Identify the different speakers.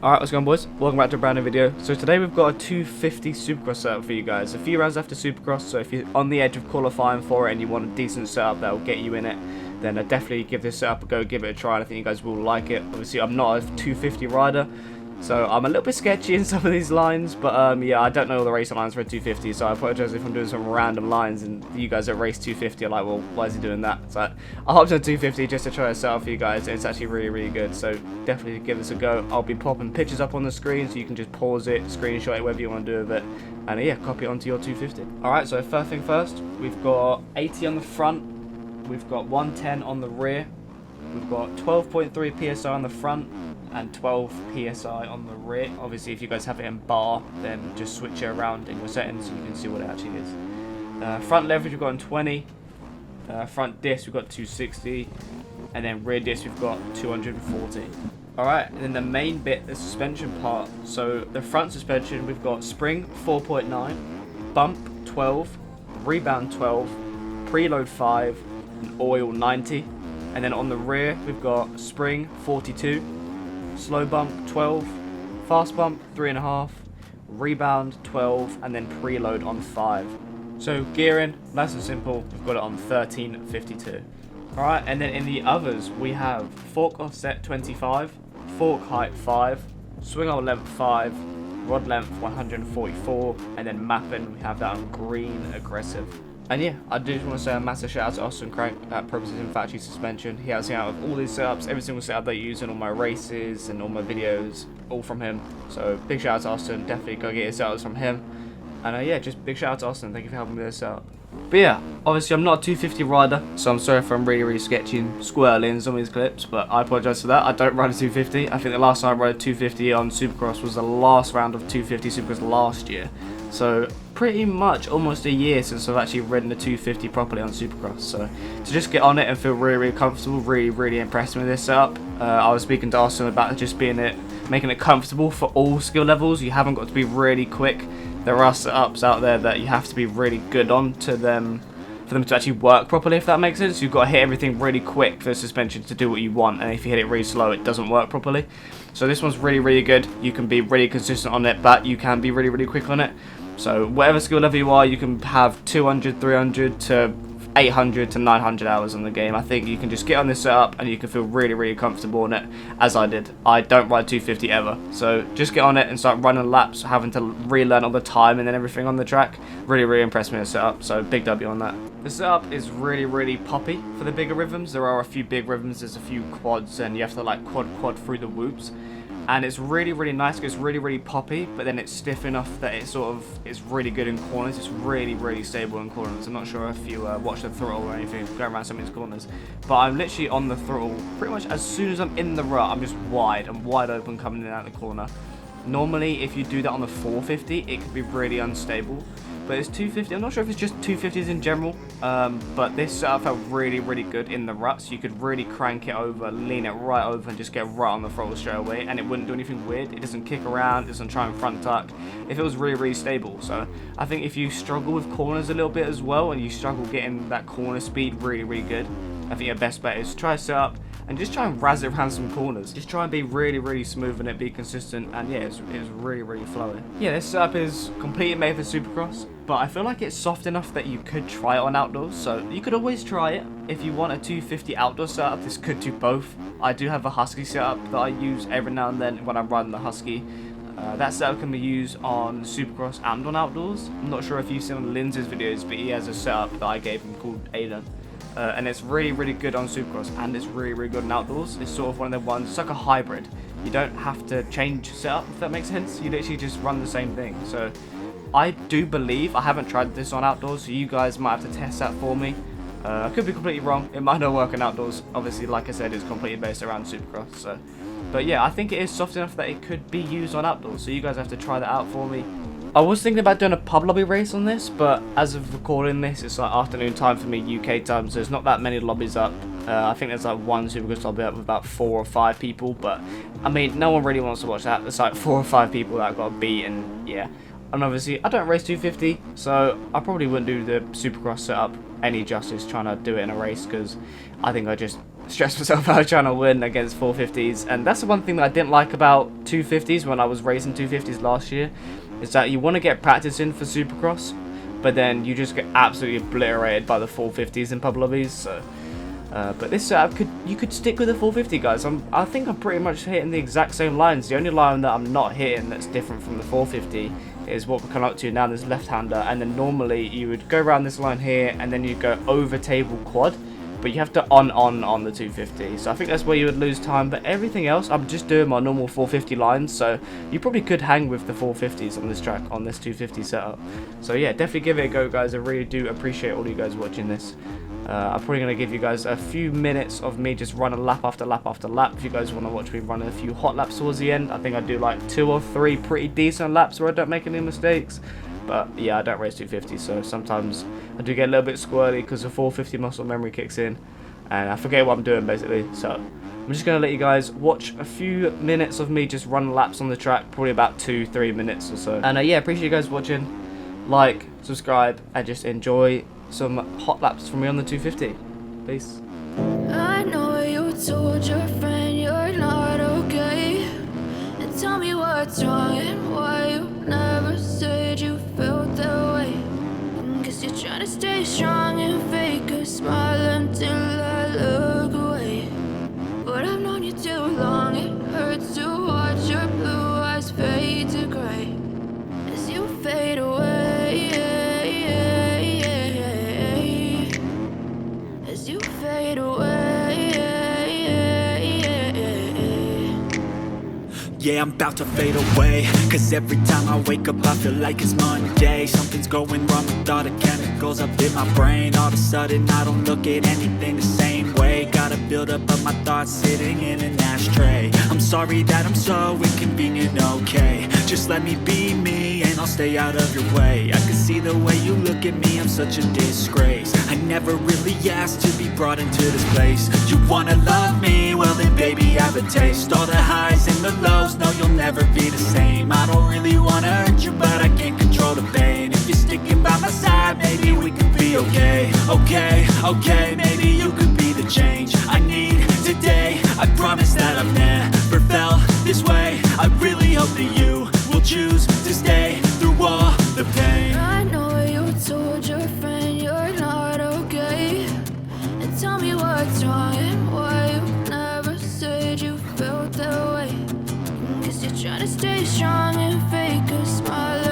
Speaker 1: Alright, what's going on, boys? Welcome back to a brand new video. So today we've got a 250 Supercross setup for you guys. A few rounds after Supercross, so if you're on the edge of qualifying for it and you want a decent setup that will get you in it, then definitely give this setup a go, give it a try, and I think you guys will like it. Obviously, I'm not a 250 rider, so I'm a little bit sketchy in some of these lines, but yeah, I don't know all the racing lines for a 250, so I apologize if I'm doing some random lines and you guys that race 250 are like, well, why is he doing that? So I hopped on 250 just to try a setup for you guys, and it's actually really good, so definitely give this a go. I'll be popping pictures up on the screen, so you can just pause it, screenshot it, whatever you want to do with it, and yeah, copy it onto your 250. Alright, so first thing first, we've got 80 on the front, we've got 110 on the rear, we've got 12.3 psi on the front, and 12 psi on the rear. Obviously, if you guys have it in bar, then just switch it around in your settings so you can see what it actually is. Front leverage we've got on 20, front disc we've got 260, and then rear disc we've got 240. Alright, and then the main bit, the suspension part. So the front suspension we've got spring 4.9, bump 12, rebound 12, preload 5, and oil 90. And then on the rear we've got spring 42, slow bump 12, fast bump 3.5, rebound 12, and then preload on 5. So gearing, nice and simple, we've got it on 1352. Alright, and then in the others we have fork offset 25, fork height 5, swing arm length 5, rod length 144, and then mapping we have that on green aggressive. And yeah, I do just want to say a massive shout out to Austin Crank at Pro Precision Factory Suspension. He helps me out with all these setups, every single setup that I use in all my races and all my videos, all from him. So big shout out to Austin, definitely go get your setups from him. And yeah, just big shout out to Austin, thank you for helping me with this setup. But yeah, obviously I'm not a 250 rider, so I'm sorry if I'm really sketchy and squirrely in some of these clips, but I apologise for that. I don't ride a 250. I think the last time I rode a 250 on Supercross was the last round of 250 Supercross last year. So pretty much almost a year since I've actually ridden a 250 properly on Supercross. So to just get on it and feel really comfortable, really impressed with this setup. I was speaking to Austin about just making it comfortable for all skill levels. You haven't got to be really quick. There are setups out there that you have to be really good on for them to actually work properly, if that makes sense. You've got to hit everything really quick for the suspension to do what you want, and if you hit it really slow, it doesn't work properly. So this one's really good. You can be really consistent on it, but you can be really quick on it. So whatever skill level you are, you can have 200, 300 to 800 to 900 hours on the game. I think you can just get on this setup and you can feel really comfortable on it, as I did. I don't ride 250 ever, so just get on it and start running laps, having to relearn all the time and then everything on the track. Really impressed me with the setup, so big W on that. The setup is really poppy for the bigger rhythms. There are a few big rhythms, there's a few quads, and you have to like quad through the whoops. And it's really nice, it's really poppy, but then it's stiff enough that it sort of is really good in corners. It's really stable in corners. I'm not sure if you watch the throttle or anything going around some of these corners, but I'm literally on the throttle pretty much as soon as I'm in the rut. I'm just wide open coming in out the corner. Normally if you do that on the 450 it could be really unstable, but it's 250. I'm not sure if it's just 250s in general, but this setup felt really good in the ruts. You could really crank it over, lean it right over, and just get right on the throttle straight away, and it wouldn't do anything weird. It doesn't kick around, it doesn't try and front tuck. It feels really stable. So I think if you struggle with corners a little bit as well, and you struggle getting that corner speed really good, I think your best bet is try a setup and just try and razz it around some corners. Just try and be really smooth in it, be consistent, and yeah, it's really flowing. Yeah, this setup is completely made for Supercross, but I feel like it's soft enough that you could try it on outdoors, so you could always try it. If you want a 250 outdoor setup, this could do both. I do have a Husky setup that I use every now and then when I'm riding the Husky. That setup can be used on Supercross and on outdoors. I'm not sure if you've seen on Lindsay's videos, but he has a setup that I gave him called Aiden. And it's really good on Supercross, and it's really good on outdoors. It's sort of one of the ones, it's like a hybrid. You don't have to change setup, if that makes sense. You literally just run the same thing. So I do believe, I haven't tried this on outdoors, so you guys might have to test that for me. I could be completely wrong. It might not work on outdoors. Obviously, like I said, it's completely based around Supercross. So, but yeah, I think it is soft enough that it could be used on outdoors. So you guys have to try that out for me. I was thinking about doing a pub lobby race on this, but as of recording this, it's like afternoon time for me, UK time, so there's not that many lobbies up. I think there's like one Supercross lobby up with about 4 or 5 people, but I mean, no one really wants to watch that. There's like 4 or 5 people that got beat, and yeah. And obviously, I don't race 250, so I probably wouldn't do the Supercross setup any justice trying to do it in a race, because I think I just stress myself out trying to win against 450s. And that's the one thing that I didn't like about 250s when I was racing 250s last year, is that you want to get practice in for Supercross, but then you just get absolutely obliterated by the 450s in pub lobbies. So, but this setup you could stick with the 450, guys. I think I'm pretty much hitting the exact same lines. The only line that I'm not hitting that's different from the 450 is what we're coming up to now, this left-hander. And then normally you would go around this line here, and then you go over table quad, but you have to on the 250. So I think that's where you would lose time. But everything else, I'm just doing my normal 450 lines. So you probably could hang with the 450s on this track, on this 250 setup. So yeah, definitely give it a go, guys. I really do appreciate all you guys watching this. I'm probably going to give you guys a few minutes of me just running lap after lap after lap. If you guys want to watch me running a few hot laps towards the end, I think I do like 2 or 3 pretty decent laps where I don't make any mistakes. But yeah, I don't race 250, so sometimes I do get a little bit squirrely because the 450 muscle memory kicks in and I forget what I'm doing basically. So I'm just going to let you guys watch a few minutes of me just running laps on the track, probably about 2-3 minutes or so. And yeah, appreciate you guys watching. Like, subscribe, and just enjoy some hot laps from me on the 250. Peace.
Speaker 2: I know you told your friend you're not okay, and tell me what's wrong and why you never said you felt that way. Guess you're trying to stay strong and fake a smile until I look away. But I've known you too long, it hurts to watch your blue eyes fade to gray as you fade away. As you fade away.
Speaker 3: Yeah, I'm about to fade away, cause every time I wake up I feel like it's Monday. Something's going wrong with all the chemicals up in my brain. All of a sudden I don't look at anything the same way. Gotta build up of my thoughts sitting in an ashtray. I'm sorry that I'm so inconvenient, okay. Just let me be me and I'll stay out of your way. I can see the way you look at me, I'm such a disgrace. I never really asked to be brought into this place. You wanna love me? Well then baby, have a taste. All the highs and the lows, no, you'll never be the same. I don't really wanna hurt you, but I can't control the pain. If you're sticking by my side, maybe we could be okay. Okay, maybe you could be the change I need today. I promise that I've never felt this way. I really hope that you will choose to stay through all the pain.
Speaker 2: I know you told your friend you're not okay, and tell me what's wrong and why you never said you felt that way. Guess you're trying to stay strong and fake a smile